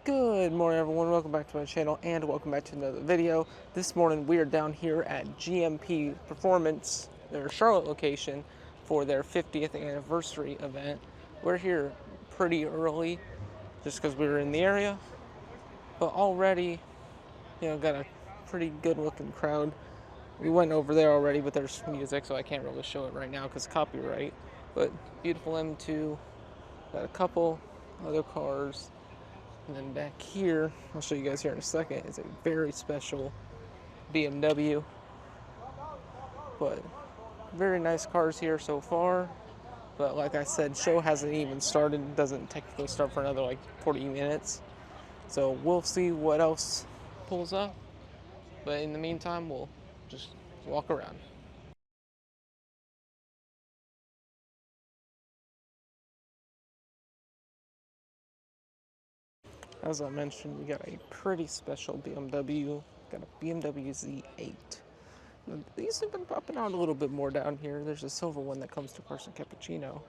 Good morning, everyone. Welcome back to my channel and welcome back to another video. This morning we are down here at GMP Performance, their Charlotte location, for their 50th anniversary event. We're here pretty early just because we were in the area, but already, got a pretty good looking crowd. We went over there already, but there's music, so I can't really show it right now because copyright. But beautiful M2, got a couple other cars. And then back here, I'll show you guys here in a second, is a very special BMW. But very nice cars here so far. But like I said, show hasn't even started. It doesn't technically start for another like 40 minutes. So we'll see what else pulls up. But in the meantime, we'll just walk around. As I mentioned, we got a pretty special BMW. Got a BMW Z8. These have been popping out a little bit more down here. There's a silver one that comes to Carson Cappuccino.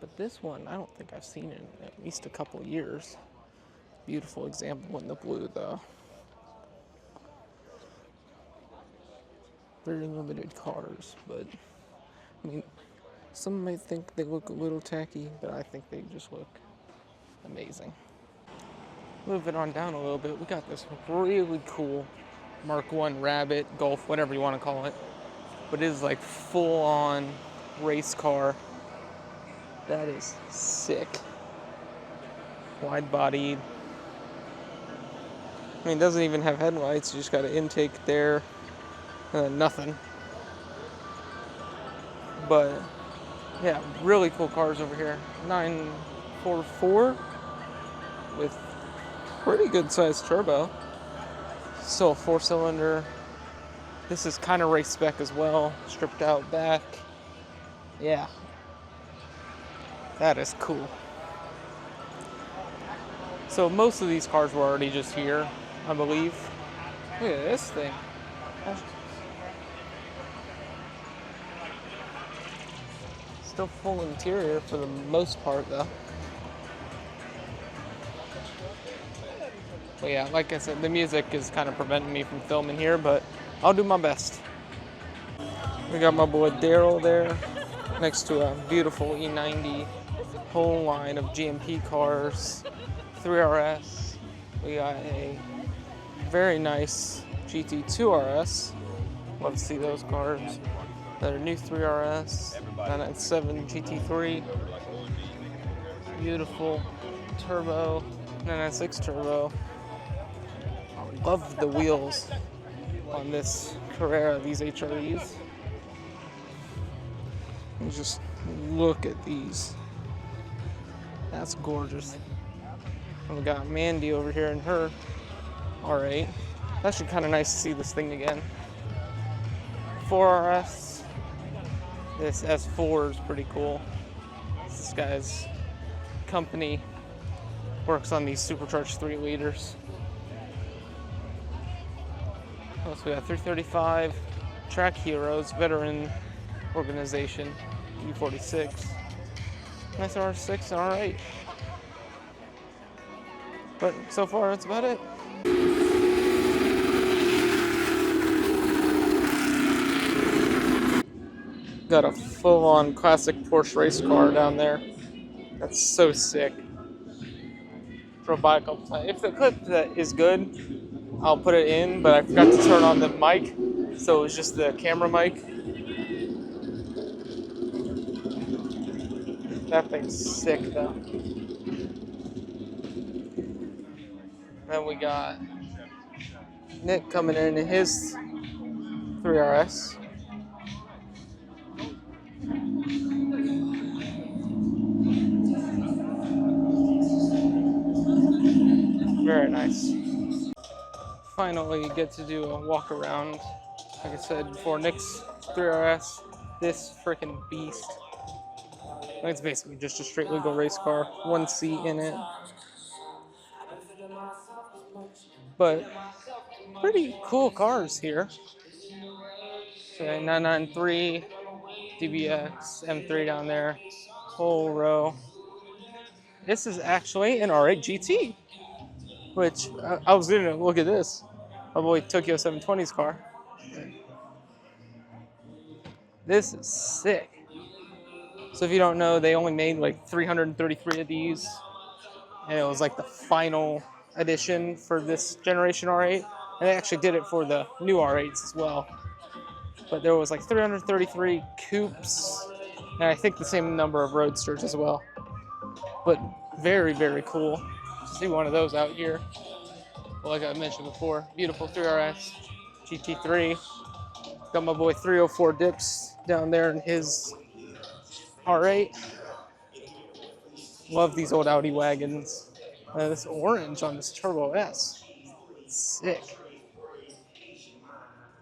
But this one, I don't think I've seen in at least a couple years. Beautiful example in the blue, though. Very limited cars, but I mean, some might think they look a little tacky, but I think they just look amazing. Moving on down a little bit, we got this really cool Mark I Rabbit, Golf, whatever you want to call it. But it is like full-on race car. That is sick. Wide-bodied. I mean, it doesn't even have headlights. You just got an intake there. Nothing. But, yeah, really cool cars over here. 944 with pretty good-sized turbo. Still a 4-cylinder. This is kind of race spec as well. Stripped out back. Yeah. That is cool. So most of these cars were already just here, I believe. Look at this thing. Still full interior for the most part, though. But yeah, like I said, the music is kind of preventing me from filming here, but I'll do my best. We got my boy Daryl there, next to a beautiful E90, whole line of GMP cars, 3RS. We got a very nice GT2 RS. Love to see those cars. Another new 3RS, 997 GT3. Beautiful turbo, 996 turbo. Love the wheels on this Carrera, these HREs. And just look at these. That's gorgeous. And we got Mandy over here in her R8. It's actually kind of nice to see this thing again. 4RS. This S4 is pretty cool. This guy's company works on these supercharged 3 liters. Plus we got 335 Track Heroes, veteran organization, E46. Nice R6 and R8. But so far, that's about it. Got a full-on classic Porsche race car down there. That's so sick. For by a couple times. If the clip that is good, I'll put it in, but I forgot to turn on the mic, so it was just the camera mic. That thing's sick, though. Then we got Nick coming in his 3RS. Very nice. Finally get to do a walk around. Like I said before, Nick's 3RS, this freaking beast. It's basically just a straight legal race car, 1 seat in it. But pretty cool cars here. So 993, DBX, M3 down there, whole row. This is actually an R8 GT. which I was gonna look at this. My boy Tokyo 720's car. This is sick. So if you don't know, they only made like 333 of these, and it was like the final edition for this generation R8. And they actually did it for the new R8s as well. But there was like 333 coupes, and I think the same number of roadsters as well. But very, very cool to see one of those out here. Well, like I mentioned before, beautiful 3RS GT3. Got my boy 304 Dips down there in his R8. Love these old Audi wagons. This orange on this Turbo S. Sick.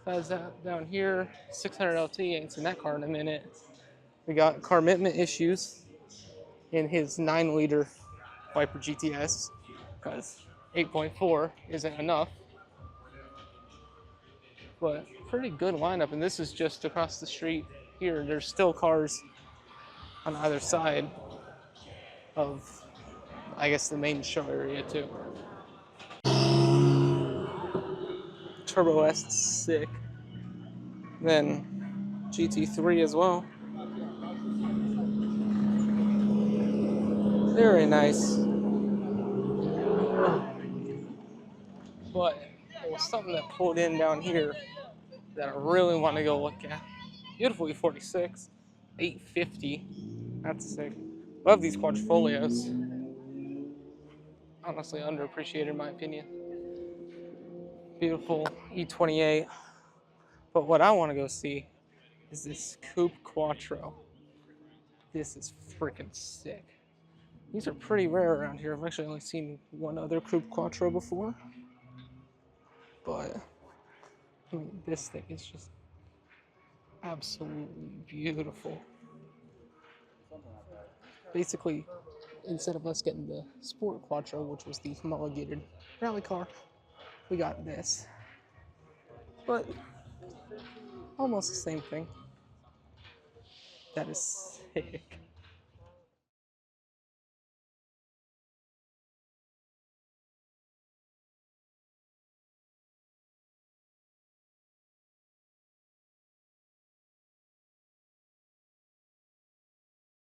That's that down here. 600 LT, ain't seen that car in a minute. We got commitment issues in his 9-liter Viper GTS because 8.4 isn't enough. But pretty good lineup, and this is just across the street here. There's still cars on either side of, I guess, the main show area too. Turbo S is sick. Then GT3 as well. Very nice. But there was something that pulled in down here that I really want to go look at. Beautiful E46, 850. That's sick. Love these quadrifolios. Honestly, underappreciated in my opinion. Beautiful E28. But what I want to go see is this Coupe Quattro. This is freaking sick. These are pretty rare around here. I've actually only seen one other Coupe Quattro before. But, I mean, this thing is just absolutely beautiful. Basically, instead of us getting the Sport Quattro, which was the homologated rally car, we got this. But, almost the same thing. That is sick.